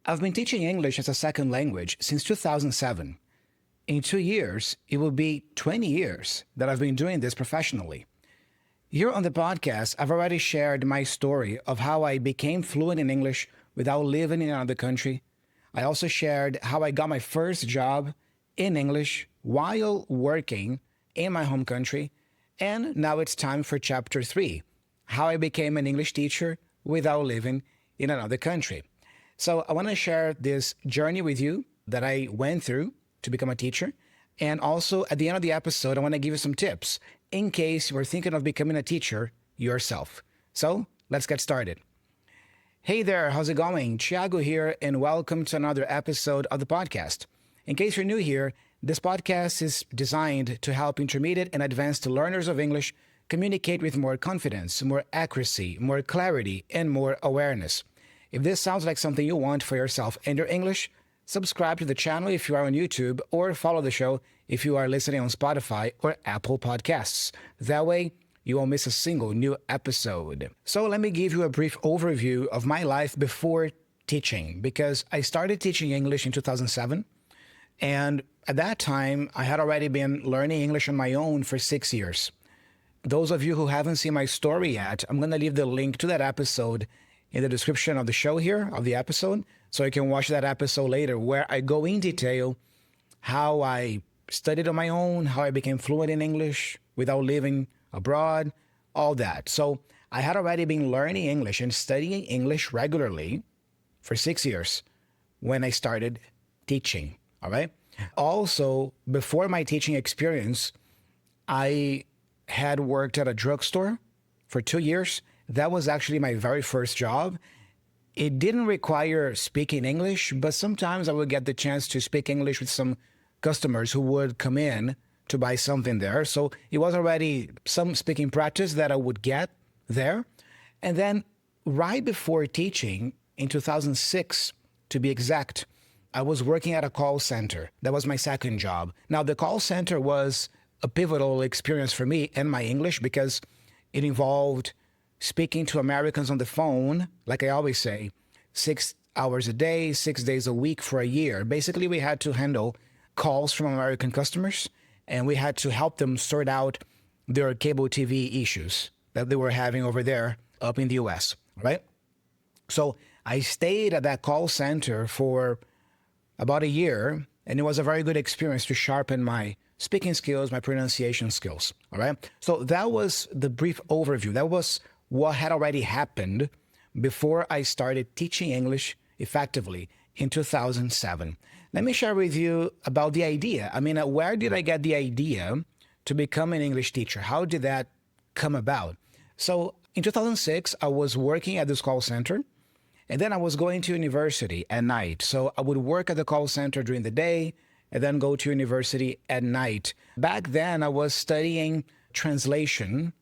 I've been teaching English as a second language since 2007. In 2 years, it will be 20 years that I've been doing this professionally. Here on the podcast, I've already shared my story of how I became fluent in English without living in another country. I also shared how I got my first job in English while working in my home country. And now it's time for chapter 3, how I became an English teacher without living in another country. So I want to share this journey with you that I went through to become a teacher. And also at the end of the episode, I want to give you some tips in case you're thinking of becoming a teacher yourself. So let's get started. Hey there, how's it going? Thiago here, and welcome to another episode of the podcast. In case you're new here, this podcast is designed to help intermediate and advanced learners of English communicate with more confidence, more accuracy, more clarity, and more awareness. If this sounds like something you want for yourself and your English, subscribe to the channel if you are on YouTube, or follow the show if you are listening on Spotify or Apple Podcasts. That way, you won't miss a single new episode. So let me give you a brief overview of my life before teaching, because I started teaching English in 2007. And at that time, I had already been learning English on my own for 6 years. Those of you who haven't seen my story yet, I'm going to leave the link to that episode in the description of the show here, of the episode, so you can watch that episode later, where I go in detail how I studied on my own, how I became fluent in English without living abroad, all that. So I had already been learning English and studying English regularly for 6 years when I started teaching. All right. Also, before my teaching experience, I had worked at a drugstore for 2 years. That was actually my very first job. It didn't require speaking English, but sometimes I would get the chance to speak English with some customers who would come in to buy something there. So it was already some speaking practice that I would get there. And then right before teaching, in 2006, to be exact, I was working at a call center. That was my second job. Now, the call center was a pivotal experience for me and my English because it involved speaking to Americans on the phone, like I always say, 6 hours a day, 6 days a week for a year. Basically, we had to handle calls from American customers, and we had to help them sort out their cable TV issues that they were having over there up in the US, right? So I stayed at that call center for about a year, and it was a very good experience to sharpen my speaking skills, my pronunciation skills, all right? So that was the brief overview. That was what had already happened before I started teaching English effectively in 2007. Let me share with you about the idea. Where did I get the idea to become an English teacher? How did that come about? So in 2006, I was working at this call center, and then I was going to university at night. So I would work at the call center during the day and then go to university at night. Back then, I was studying translation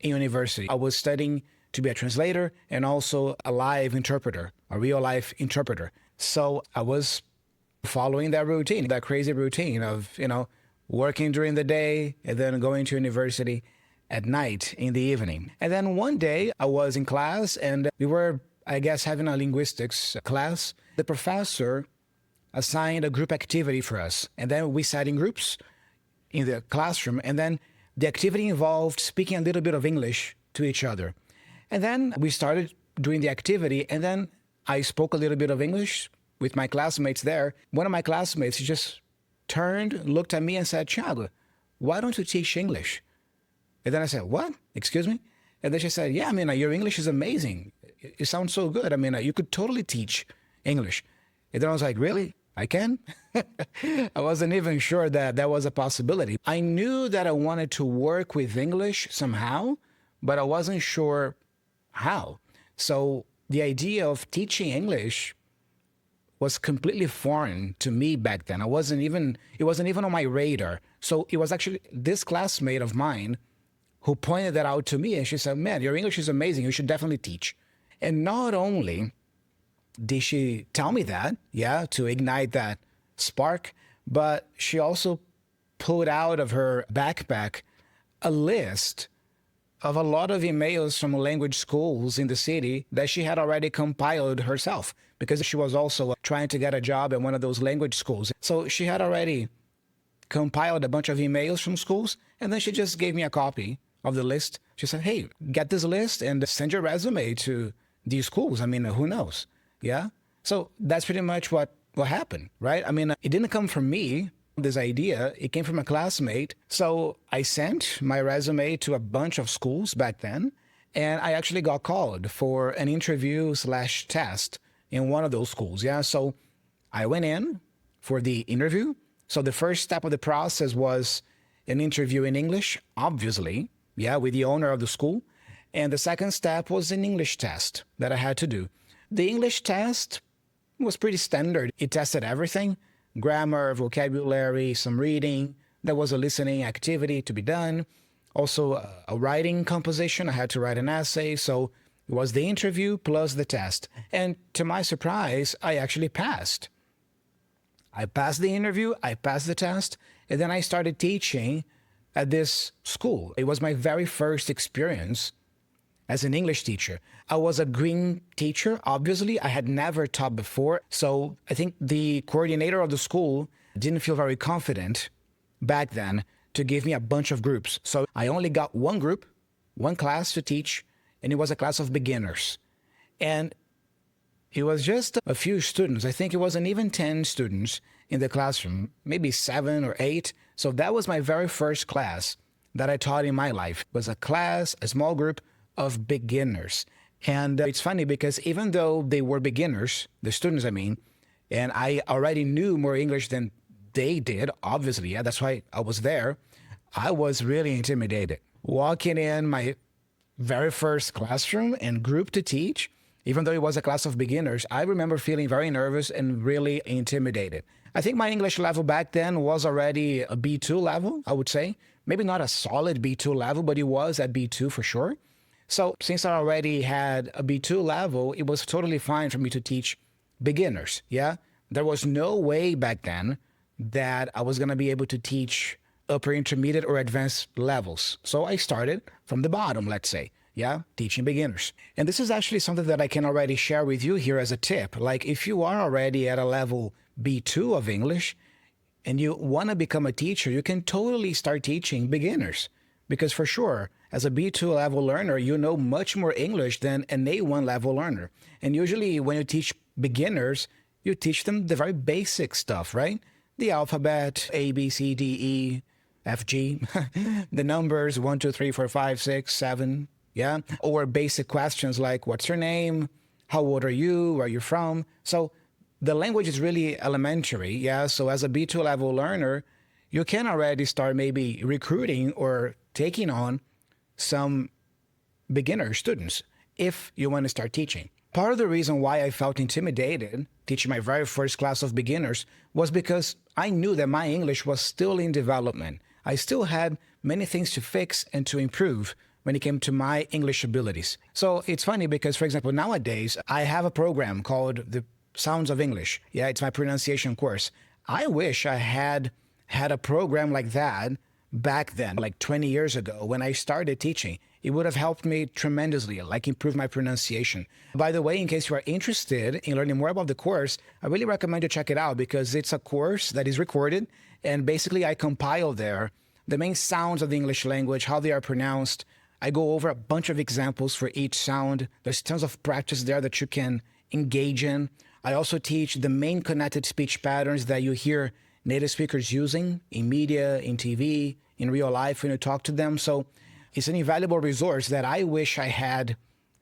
in university. I was studying to be a translator and also a live interpreter, a real life interpreter. So I was following that routine, that crazy routine of, working during the day and then going to university at night in the evening. And then one day I was in class and we were, I guess, having a linguistics class. The professor assigned a group activity for us. And then we sat in groups in the classroom. And then the activity involved speaking a little bit of English to each other. And then we started doing the activity. And then I spoke a little bit of English with my classmates there. One of my classmates just turned, looked at me and said, "Thiago, why don't you teach English?" And then I said, "What? Excuse me?" And then she said, "Yeah, your English is amazing. It sounds so good. You could totally teach English." And then I was like, "Really? I can?" I wasn't even sure that that was a possibility. I knew that I wanted to work with English somehow, but I wasn't sure how. So the idea of teaching English was completely foreign to me back then. It wasn't even on my radar. So it was actually this classmate of mine who pointed that out to me, and she said, "Man, your English is amazing. You should definitely teach." And not only did she tell me that, to ignite that spark, but she also pulled out of her backpack a list of a lot of emails from language schools in the city that she had already compiled herself because she was also trying to get a job at one of those language schools. So she had already compiled a bunch of emails from schools, and then she just gave me a copy of the list. She said, hey, get this list and send your resume to these schools. I mean, who knows? Yeah. So that's pretty much what happened, right? I mean, it didn't come from me, this idea. It came from a classmate. So I sent my resume to a bunch of schools back then, and I actually got called for an interview/test in one of those schools. Yeah. So I went in for the interview. So the first step of the process was an interview in English, obviously, yeah, with the owner of the school. And the second step was an English test that I had to do. The English test was pretty standard. It tested everything: grammar, vocabulary, some reading. There was a listening activity to be done. Also a writing composition. I had to write an essay. So it was the interview plus the test. And to my surprise, I actually passed. I passed the interview, I passed the test, and then I started teaching at this school. It was my very first experience as an English teacher. I was a green teacher, obviously. I had never taught before. So I think the coordinator of the school didn't feel very confident back then to give me a bunch of groups. So I only got one group, one class to teach, and it was a class of beginners. And it was just a few students. I think it wasn't even 10 students in the classroom, maybe 7 or 8. So that was my very first class that I taught in my life. It was a class, a small group of beginners. And it's funny because even though they were beginners, the students, I mean, and I already knew more English than they did, obviously, yeah, that's why I was there, I was really intimidated. Walking in my very first classroom and group to teach, even though it was a class of beginners, I remember feeling very nervous and really intimidated. I think my English level back then was already a B2 level, I would say. Maybe not a solid B2 level, but it was at B2 for sure. So since I already had a B2 level, it was totally fine for me to teach beginners, yeah? There was no way back then that I was going to be able to teach upper intermediate or advanced levels. So I started from the bottom, let's say. Yeah, teaching beginners. And this is actually something that I can already share with you here as a tip. Like if you are already at a level B2 of English and you want to become a teacher, you can totally start teaching beginners. Because for sure, as a B2 level learner, you know much more English than an A1 level learner. And usually when you teach beginners, you teach them the very basic stuff, right? The alphabet, A, B, C, D, E, F, G, the numbers 1, 2, 3, 4, 5, 6, 7, yeah? Or basic questions like, what's your name? How old are you? Where are you from? So the language is really elementary, yeah? So as a B2 level learner, you can already start maybe recruiting or taking on some beginner students if you want to start teaching. Part of the reason why I felt intimidated teaching my very first class of beginners was because I knew that my English was still in development. I still had many things to fix and to improve when it came to my English abilities. So it's funny because, for example, nowadays I have a program called the Sounds of English. Yeah, it's my pronunciation course. I wish I had a program like that back then, like 20 years ago when I started teaching. It would have helped me tremendously, like improve my pronunciation. By the way, in case you are interested in learning more about the course, I really recommend you check it out because it's a course that is recorded. And basically I compile there the main sounds of the English language, how they are pronounced. I go over a bunch of examples for each sound. There's tons of practice there that you can engage in. I also teach the main connected speech patterns that you hear native speakers using in media, in TV, in real life when you talk to them. So it's an invaluable resource that I wish I had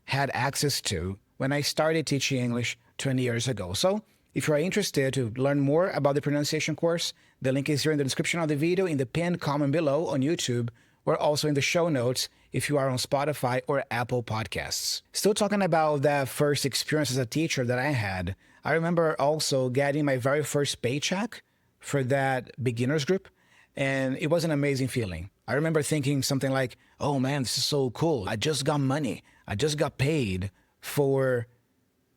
access to when I started teaching English 20 years ago. So if you are interested to learn more about the pronunciation course, the link is here in the description of the video, in the pinned comment below on YouTube, or also in the show notes if you are on Spotify or Apple Podcasts. Still talking about that first experience as a teacher that I had, I remember also getting my very first paycheck for that beginners group, and it was an amazing feeling. I remember thinking something like, oh man, this is so cool. I just got money. I just got paid for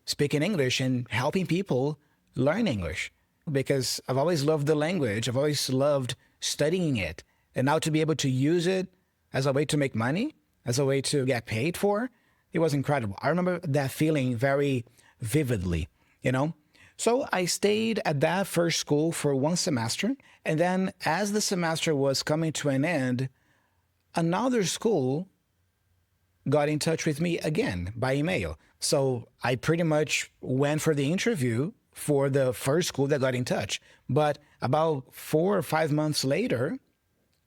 speaking English and helping people learn English because I've always loved the language. I've always loved studying it. And now to be able to use it as a way to make money, as a way to get paid for. It was incredible. I remember that feeling very vividly, you know? So I stayed at that first school for 1 semester. And then as the semester was coming to an end, another school got in touch with me again by email. So I pretty much went for the interview for the first school that got in touch. But about 4 or 5 months later,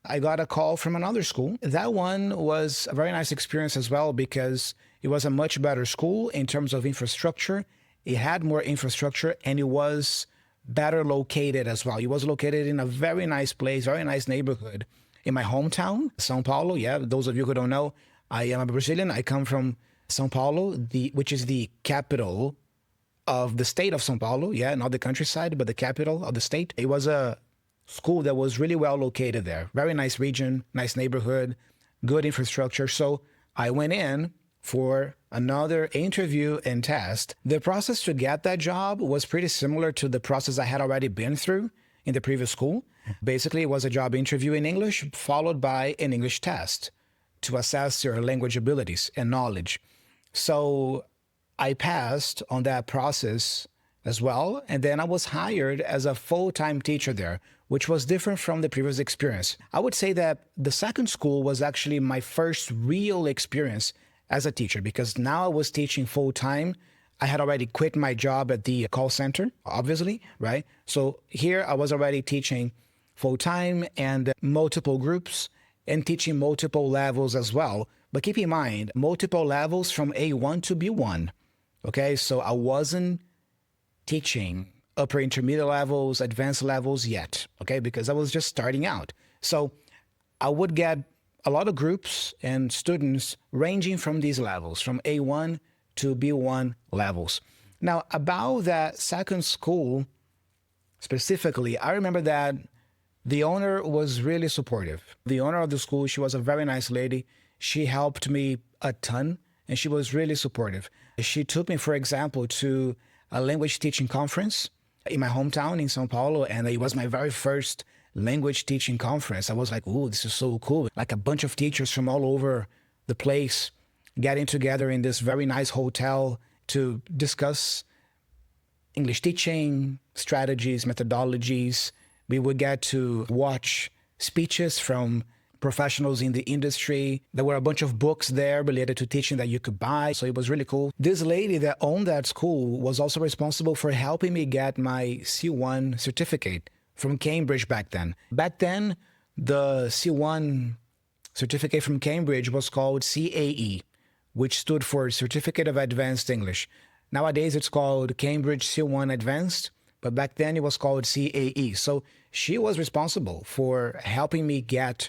I got a call from another school. That one was a very nice experience as well because it was a much better school in terms of infrastructure. It had more infrastructure and it was better located as well. It was located in a very nice place, very nice neighborhood in my hometown, São Paulo. Yeah, those of you who don't know, I am a Brazilian. I come from São Paulo, which is the capital of the state of São Paulo. Yeah, not the countryside, but the capital of the state. It was a school that was really well located there. Very nice region, nice neighborhood, good infrastructure. So I went in for another interview and test. The process to get that job was pretty similar to the process I had already been through in the previous school. Basically, it was a job interview in English followed by an English test to assess your language abilities and knowledge. So I passed on that process as well. And then I was hired as a full-time teacher there, which was different from the previous experience. I would say that the second school was actually my first real experience as a teacher because now I was teaching full-time. I had already quit my job at the call center, obviously, right? So here I was already teaching full-time and multiple groups and teaching multiple levels as well. But keep in mind, multiple levels from A1 to B1. Okay, so I wasn't teaching upper intermediate levels, advanced levels yet, okay, because I was just starting out. So I would get a lot of groups and students ranging from these levels, from A1 to B1 levels. Now, about that second school specifically, I remember that the owner was really supportive. The owner of the school, she was a very nice lady. She helped me a ton, and she was really supportive. She took me, for example, to a language teaching conference in my hometown in São Paulo, and it was my very first language teaching conference. I was like, ooh, this is so cool. Like a bunch of teachers from all over the place getting together in this very nice hotel to discuss English teaching, strategies, methodologies. We would get to watch speeches from professionals in the industry. There were a bunch of books there related to teaching that you could buy. So it was really cool. This lady that owned that school was also responsible for helping me get my C1 certificate from Cambridge back then. Back then, the C1 certificate from Cambridge was called CAE, which stood for Certificate of Advanced English. Nowadays, it's called Cambridge C1 Advanced, but back then it was called CAE. So she was responsible for helping me get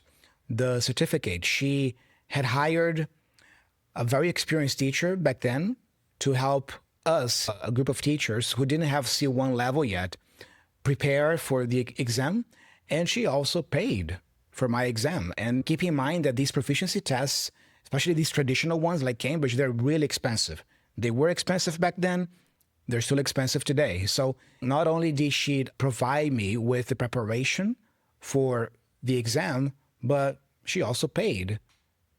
the certificate. She had hired a very experienced teacher back then to help us, a group of teachers who didn't have C1 level yet, prepare for the exam. And she also paid for my exam. And keep in mind that these proficiency tests, especially these traditional ones like Cambridge, they're really expensive. They were expensive back then. They're still expensive today. So not only did she provide me with the preparation for the exam, but she also paid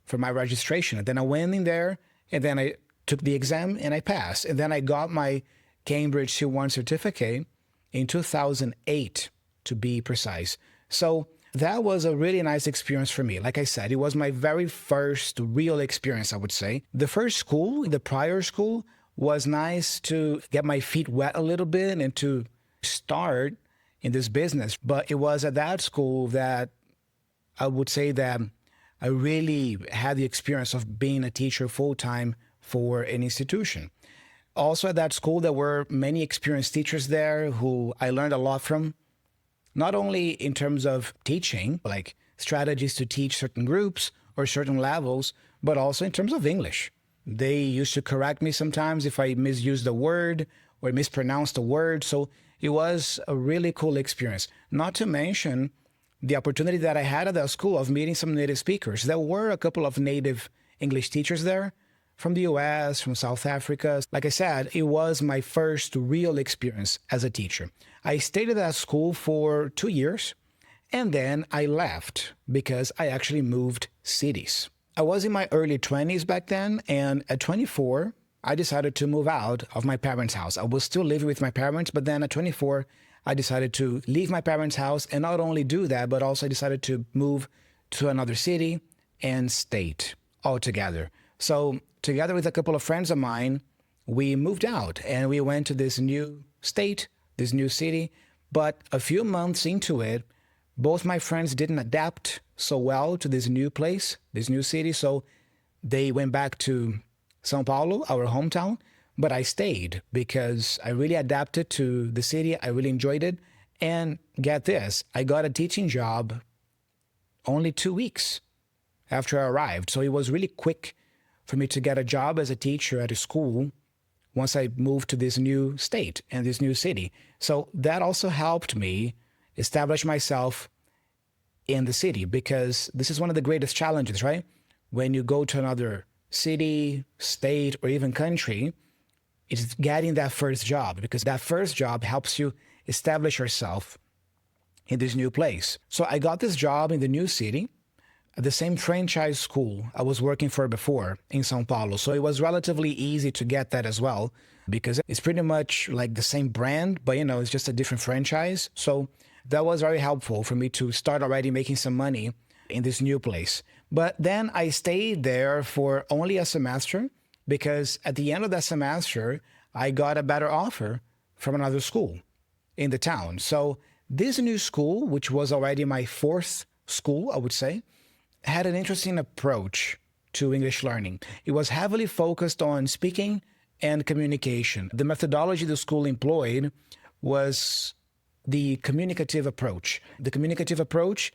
for my registration. And then I went in there and then I took the exam and I passed. And then I got my Cambridge C1 certificate in 2008, to be precise. So that was a really nice experience for me. Like I said, it was my very first real experience, I would say. The first school, the prior school, was nice to get my feet wet a little bit and to start in this business. But it was at that school that I would say that I really had the experience of being a teacher full-time for an institution. Also at that school, there were many experienced teachers there who I learned a lot from, not only in terms of teaching, like strategies to teach certain groups or certain levels, but also in terms of English. They used to correct me sometimes if I misused a word or mispronounced a word. So it was a really cool experience. Not to mention the opportunity that I had at that school of meeting some native speakers. There were a couple of native English teachers there from the US, from South Africa. Like I said, it was my first real experience as a teacher. I stayed at that school for 2 years, and then I left because I actually moved cities. I was in my early 20s back then, and at 24, I decided to move out of my parents' house. I was still living with my parents, but then at 24, I decided to leave my parents' house, and not only do that, but also I decided to move to another city and state altogether. So together with a couple of friends of mine, we moved out and we went to this new state, this new city. But a few months into it, both my friends didn't adapt so well to this new place, this new city. So they went back to São Paulo, our hometown, but I stayed because I really adapted to the city. I really enjoyed it. And get this, I got a teaching job only 2 weeks after I arrived. So it was really quick for me to get a job as a teacher at a school once I moved to this new state and this new city. So that also helped me establish myself in the city, because this is one of the greatest challenges, right? When you go to another city, state, or even country, it's getting that first job, because that first job helps you establish yourself in this new place. So I got this job in the new city at the same franchise school I was working for before in São Paulo. So it was relatively easy to get that as well, because it's pretty much like the same brand, but it's just a different franchise. So that was very helpful for me to start already making some money in this new place. But then I stayed there for only a semester, because at the end of that semester, I got a better offer from another school in the town. So this new school, which was already my fourth school, I would say, had an interesting approach to English learning. It was heavily focused on speaking and communication. The methodology the school employed was the communicative approach. The communicative approach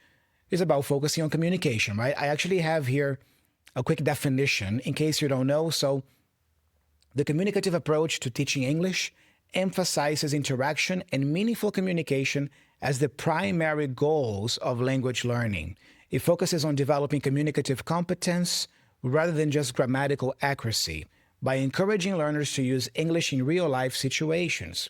is about focusing on communication, right? I actually have here a quick definition in case you don't know. So the communicative approach to teaching English emphasizes interaction and meaningful communication as the primary goals of language learning. It focuses on developing communicative competence rather than just grammatical accuracy by encouraging learners to use English in real-life situations.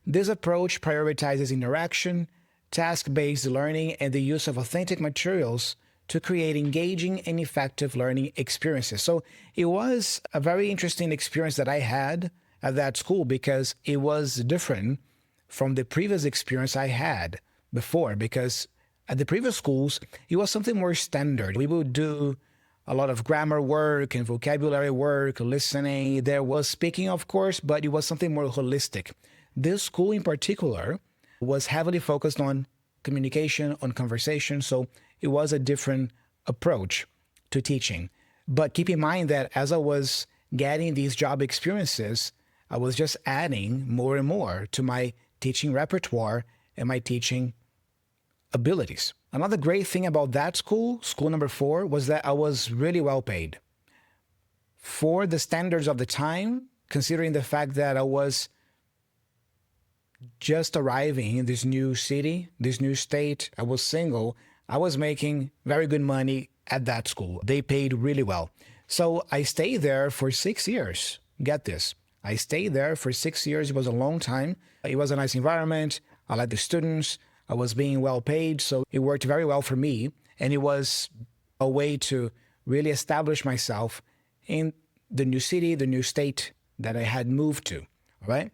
This approach prioritizes interaction, task-based learning, and the use of authentic materials to create engaging and effective learning experiences. So it was a very interesting experience that I had at that school, because it was different from the previous experience I had before, because at the previous schools, it was something more standard. We would do a lot of grammar work and vocabulary work, listening. There was speaking, of course, but it was something more holistic. This school in particular was heavily focused on communication, on conversation. So it was a different approach to teaching. But keep in mind that as I was getting these job experiences, I was just adding more and more to my teaching repertoire and my teaching abilities. Another great thing about that school, school number 4, was that I was really well paid. For the standards of the time, considering the fact that I was just arriving in this new city, this new state, I was single, I was making very good money at that school. They paid really well. So I stayed there for 6 years. Get this. I stayed there for 6 years. It was a long time. It was a nice environment. I liked the students. I was being well paid, so it worked very well for me. And it was a way to really establish myself in the new city, the new state that I had moved to, all right?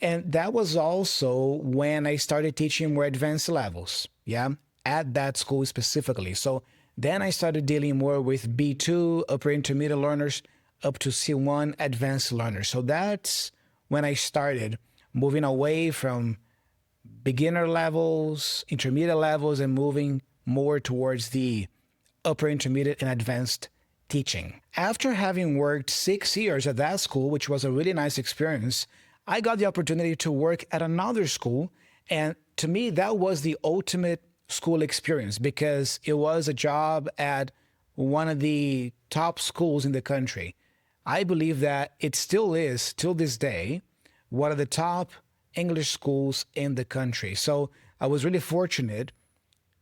And that was also when I started teaching more advanced levels, at that school specifically. So then I started dealing more with B2, upper intermediate learners, up to C1 advanced learners. So that's when I started moving away from beginner levels, intermediate levels, and moving more towards the upper intermediate and advanced teaching. After having worked 6 years at that school, which was a really nice experience, I got the opportunity to work at another school. And to me, that was the ultimate school experience, because it was a job at one of the top schools in the country. I believe that it still is, till this day, one of the top English schools in the country. So I was really fortunate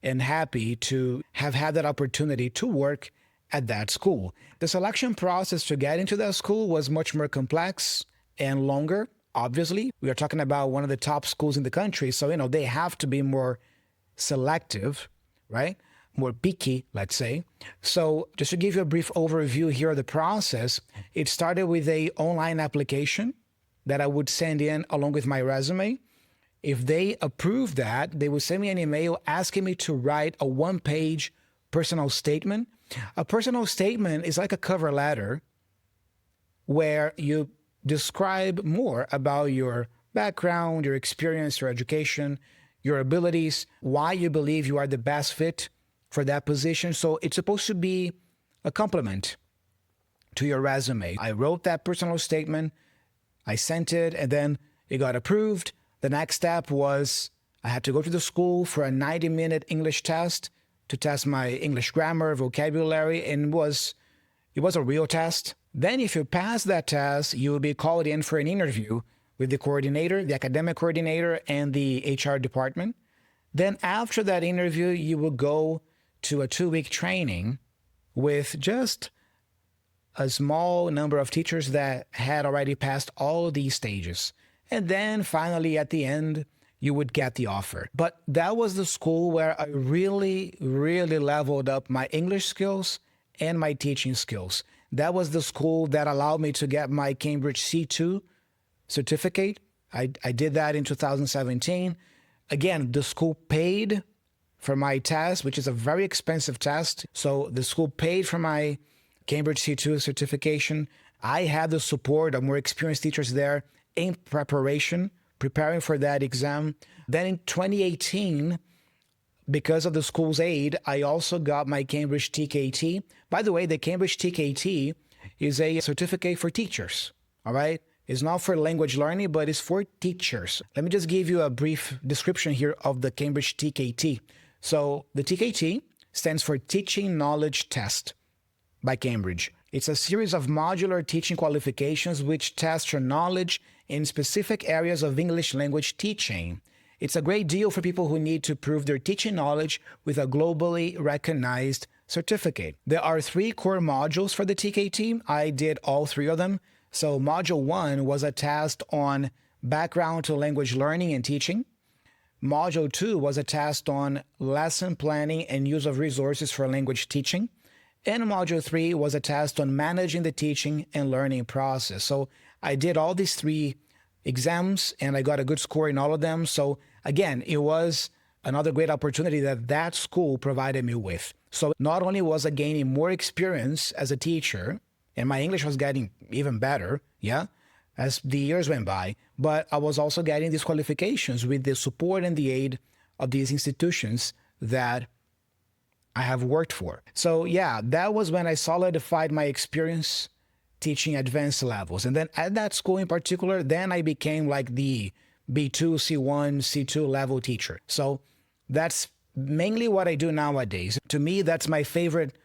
and happy to have had that opportunity to work at that school. The selection process to get into that school was much more complex and longer. Obviously, we are talking about one of the top schools in the country. So, they have to be more selective, right? more picky, let's say. So just to give you a brief overview here of the process, it started with a online application that I would send in along with my resume. If they approve that, they would send me an email asking me to write a one-page personal statement. A personal statement is like a cover letter where you describe more about your background, your experience, your education, your abilities, why you believe you are the best fit for that position. So it's supposed to be a compliment to your resume. I wrote that personal statement, I sent it, and then it got approved. The next step was I had to go to the school for a 90-minute English test to test my English grammar, vocabulary, and it was a real test. Then if you pass that test, you will be called in for an interview with the coordinator, the academic coordinator, and the HR department. Then after that interview, you will go to a 2-week training with just a small number of teachers that had already passed all these stages. And then finally, at the end, you would get the offer. But that was the school where I really, really leveled up my English skills and my teaching skills. That was the school that allowed me to get my Cambridge C2 certificate. I did that in 2017. Again, the school paid for my test, which is a very expensive test. So the school paid for my Cambridge C2 certification. I had the support of more experienced teachers there in preparing for that exam. Then in 2018, because of the school's aid, I also got my Cambridge TKT. By the way, the Cambridge TKT is a certificate for teachers, all right? It's not for language learning, but it's for teachers. Let me just give you a brief description here of the Cambridge TKT. So the TKT stands for Teaching Knowledge Test by Cambridge. It's a series of modular teaching qualifications which test your knowledge in specific areas of English language teaching. It's a great deal for people who need to prove their teaching knowledge with a globally recognized certificate. There are 3 core modules for the TKT. I did all 3 of them. So module 1 was a test on background to language learning and teaching. Module 2 was a test on lesson planning and use of resources for language teaching. And module 3 was a test on managing the teaching and learning process. So I did all these 3 exams and I got a good score in all of them. So again, it was another great opportunity that school provided me with. So not only was I gaining more experience as a teacher, and my English was getting even better, as the years went by, but I was also getting these qualifications with the support and the aid of these institutions that I have worked for. So that was when I solidified my experience teaching advanced levels. And then at that school in particular, then I became like the B2, C1, C2 level teacher. So that's mainly what I do nowadays. To me, that's my favorite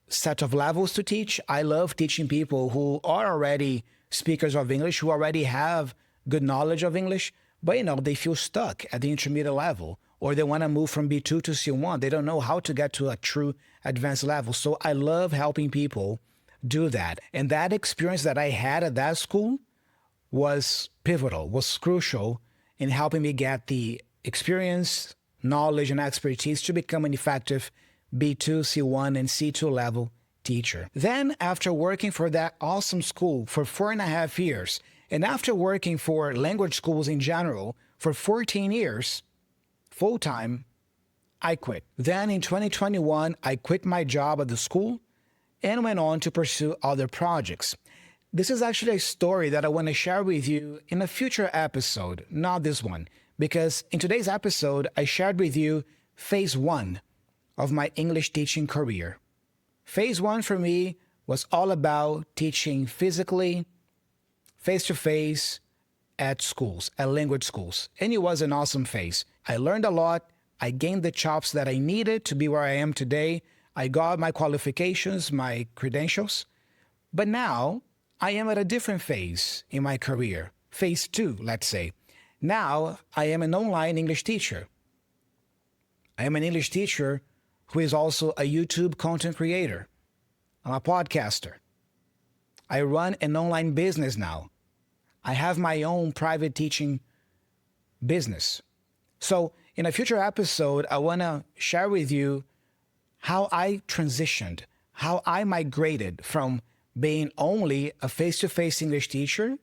set of levels to teach. I love teaching people who are already speakers of English, who already have good knowledge of English, but they feel stuck at the intermediate level, or they want to move from B2 to C1. They don't know how to get to a true advanced level. So I love helping people do that. And that experience that I had at that school was pivotal, was crucial in helping me get the experience, knowledge, and expertise to become an effective B2, C1, and C2 level teacher. Then, after working for that awesome school for 4.5 years, and after working for language schools in general for 14 years, full-time, I quit. Then in 2021, I quit my job at the school and went on to pursue other projects. This is actually a story that I want to share with you in a future episode, not this one, because in today's episode, I shared with you phase 1 of my English teaching career. Phase 1 for me was all about teaching physically, face-to-face, at schools, at language schools. And it was an awesome phase. I learned a lot. I gained the chops that I needed to be where I am today. I got my qualifications, my credentials. But now I am at a different phase in my career. Phase 2, let's say. Now I am an online English teacher. I am an English teacher who is also a YouTube content creator. I'm a podcaster. I run an online business now. I have my own private teaching business. So in a future episode, I want to share with you how I transitioned, how I migrated from being only a face-to-face English teacher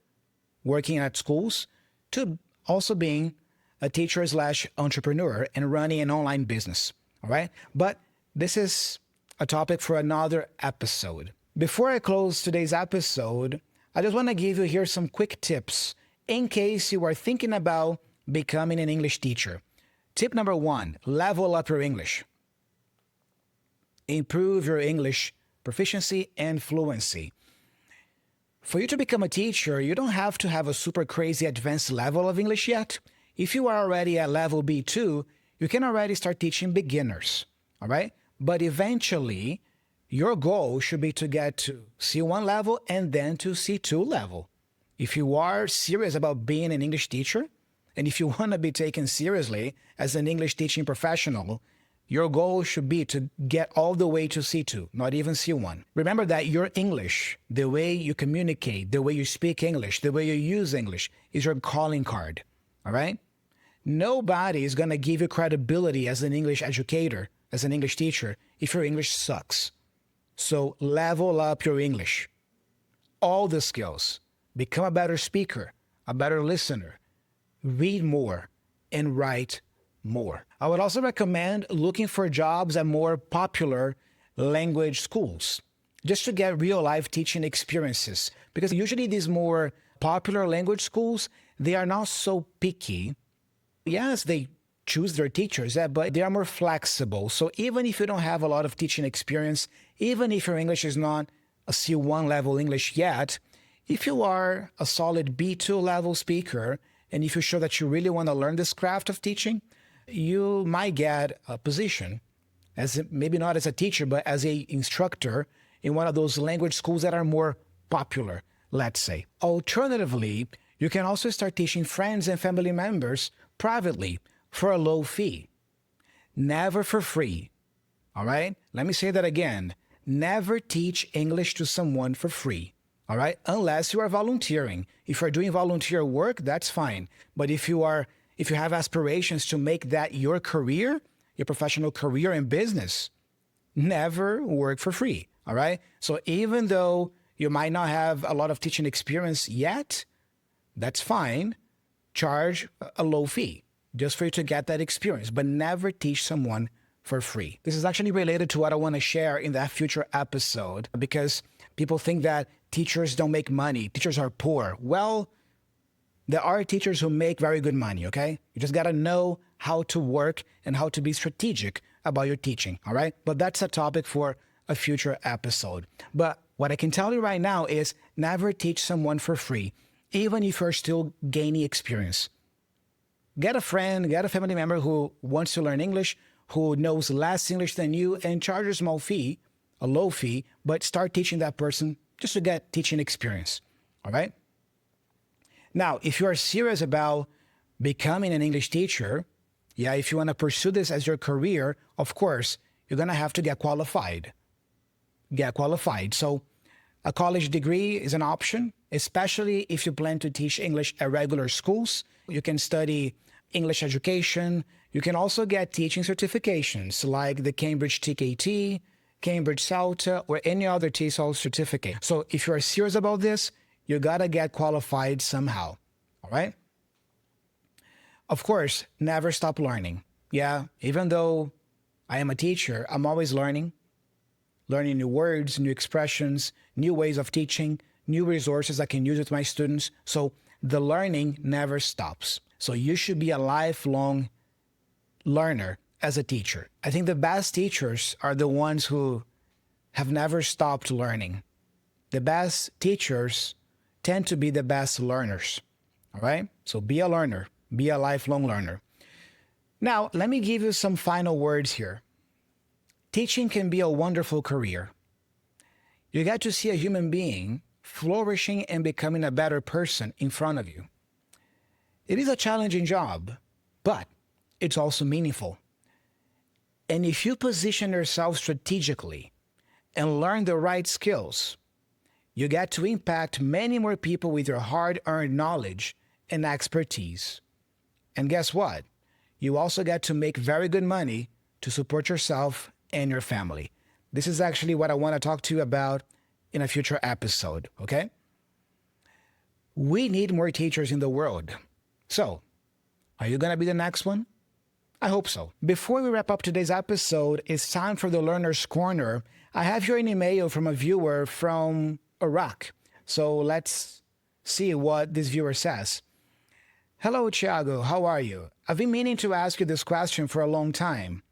working at schools to also being a teacher slash entrepreneur and running an online business. All right. But this is a topic for another episode. Before I close today's episode, I just want to give you here some quick tips in case you are thinking about becoming an English teacher. Tip number 1, level up your English. Improve your English proficiency and fluency. For you to become a teacher, you don't have to have a super crazy advanced level of English yet. If you are already at level B2, you can already start teaching beginners, all right? But eventually, your goal should be to get to C1 level and then to C2 level. If you are serious about being an English teacher, and if you want to be taken seriously as an English teaching professional, your goal should be to get all the way to C2, not even C1. Remember that your English, the way you communicate, the way you speak English, the way you use English, is your calling card, all right? Nobody is going to give you credibility as an English educator, as an English teacher, if your English sucks. So level up your English. All the skills. Become a better speaker, a better listener. Read more and write more. I would also recommend looking for jobs at more popular language schools, just to get real-life teaching experiences. Because usually these more popular language schools, they are not so picky. Yes, they choose their teachers, but they are more flexible. So even if you don't have a lot of teaching experience, even if your English is not a C1 level English yet, if you are a solid B2 level speaker, and if you show that you really want to learn this craft of teaching, you might get a position, as maybe not as a teacher, but as an instructor in one of those language schools that are more popular, let's say. Alternatively, you can also start teaching friends and family members privately for a low fee. Never for free. All right? Let me say that again. Never teach English to someone for free. All right? Unless you are volunteering. If you're doing volunteer work, that's fine. But if you have aspirations to make that your career, your professional career in business, never work for free. All right? So even though you might not have a lot of teaching experience yet, that's fine. Charge a low fee just for you to get that experience, but never teach someone for free. This is actually related to what I want to share in that future episode, because people think that teachers don't make money. Teachers are poor. Well, there are teachers who make very good money, okay? You just got to know how to work and how to be strategic about your teaching, all right? But that's a topic for a future episode. But what I can tell you right now is never teach someone for free, even if you're still gaining experience. Get a friend, get a family member who wants to learn English, who knows less English than you, and charge a small fee, a low fee, but start teaching that person just to get teaching experience, all right? Now, if you are serious about becoming an English teacher, if you want to pursue this as your career, of course, you're going to have to get qualified. Get qualified. So a college degree is an option, especially if you plan to teach English at regular schools. You can study English education. You can also get teaching certifications like the Cambridge TKT, Cambridge CELTA, or any other TESOL certificate. So if you are serious about this, you got to get qualified somehow, all right? Of course, never stop learning. Yeah, even though I am a teacher, I'm always learning new words, new expressions, new ways of teaching, new resources I can use with my students. So the learning never stops. So you should be a lifelong learner as a teacher. I think the best teachers are the ones who have never stopped learning. The best teachers tend to be the best learners, all right? So be a learner, be a lifelong learner. Now, let me give you some final words here. Teaching can be a wonderful career. You get to see a human being flourishing and becoming a better person in front of you. It is a challenging job, but it's also meaningful. And if you position yourself strategically and learn the right skills, you get to impact many more people with your hard-earned knowledge and expertise. And guess what? You also get to make very good money to support yourself and your family. This is actually what I want to talk to you about in a future episode, okay? We need more teachers in the world. So, are you going to be the next one? I hope so. Before we wrap up today's episode, it's time for the Learner's Corner. I have here an email from a viewer from Iraq. So let's see what this viewer says. Hello, Thiago. How are you? I've been meaning to ask you this question for a long time.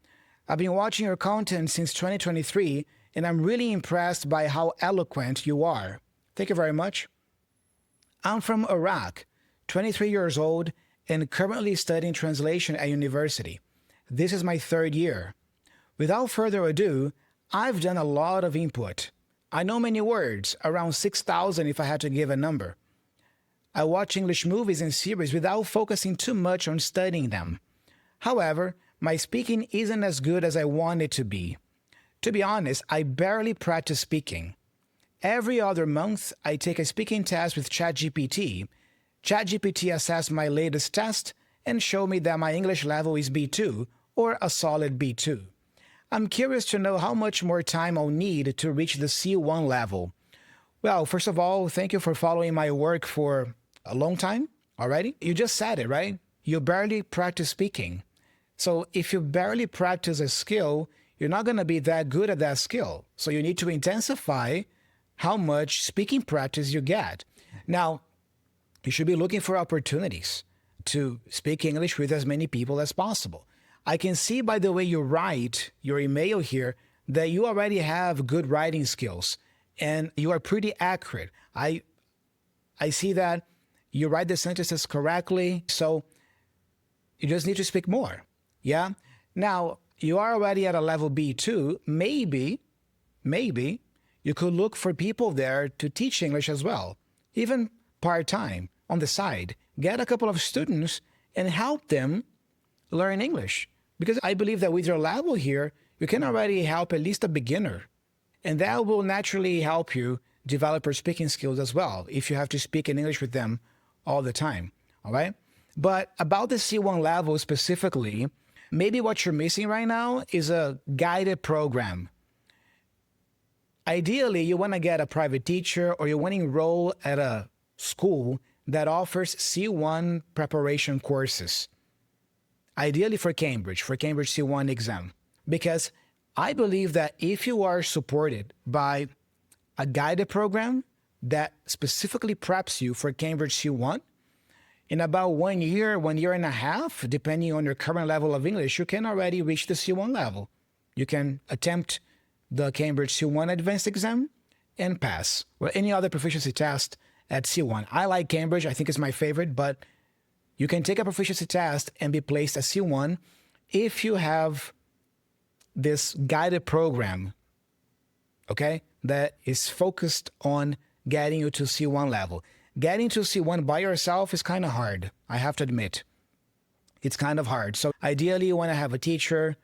I've been watching your content since 2023, and I'm really impressed by how eloquent you are. Thank you very much. I'm from Iraq, 23 years old, and currently studying translation at university. This is my 3rd year. Without further ado, I've done a lot of input. I know many words, around 6,000 if I had to give a number. I watch English movies and series without focusing too much on studying them. However, my speaking isn't as good as I want it to be. To be honest, I barely practice speaking. Every other month, I take a speaking test with ChatGPT. ChatGPT assessed my latest test and showed me that my English level is B2 or a solid B2. I'm curious to know how much more time I'll need to reach the C1 level. Well, first of all, thank you for following my work for a long time already. You just said it, right? You barely practice speaking. So if you barely practice a skill, you're not going to be that good at that skill. So you need to intensify how much speaking practice you get. Now, you should be looking for opportunities to speak English with as many people as possible. I can see by the way you write your email here that you already have good writing skills and you are pretty accurate. I see that you write the sentences correctly, so you just need to speak more. Yeah? Now, you are already at a level B2. Maybe you could look for people there to teach English as well, even part-time on the side. Get a couple of students and help them learn English. Because I believe that with your level here, you can already help at least a beginner. And that will naturally help you develop your speaking skills as well, if you have to speak in English with them all the time, all right? But about the C1 level specifically, maybe what you're missing right now is a guided program. Ideally, you want to get a private teacher or you want to enroll at a school that offers C1 preparation courses. Ideally for Cambridge C1 exam. Because I believe that if you are supported by a guided program that specifically preps you for Cambridge C1, in about 1 year, 1.5 years, depending on your current level of English, you can already reach the C1 level. You can attempt the Cambridge C1 advanced exam and pass, or any other proficiency test at C1. I like Cambridge, I think it's my favorite, but you can take a proficiency test and be placed at C1 if you have this guided program, okay, that is focused on getting you to C1 level. Getting to C1 by yourself is kind of hard, I have to admit. It's kind of hard. So ideally, you want to have a teacher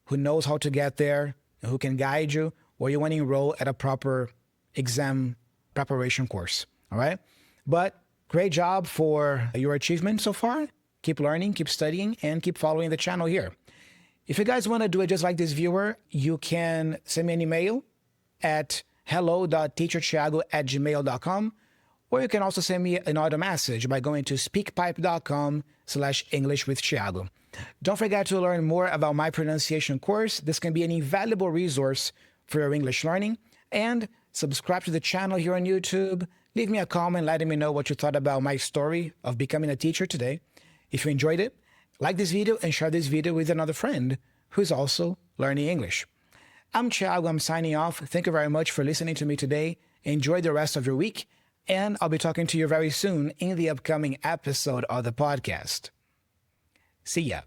who knows how to get there, who can guide you, or you want to enroll at a proper exam preparation course, all right? But great job for your achievement so far. Keep learning, keep studying, and keep following the channel here. If you guys want to do it just like this viewer, you can send me an email at hello.teacherthiago@gmail.com, or you can also send me an audio message by going to speakpipe.com/EnglishWithThiago. Don't forget to learn more about my pronunciation course. This can be an invaluable resource for your English learning. And subscribe to the channel here on YouTube. Leave me a comment letting me know what you thought about my story of becoming a teacher today. If you enjoyed it, like this video and share this video with another friend who's also learning English. I'm Thiago, I'm signing off. Thank you very much for listening to me today. Enjoy the rest of your week, and I'll be talking to you very soon in the upcoming episode of the podcast. See ya.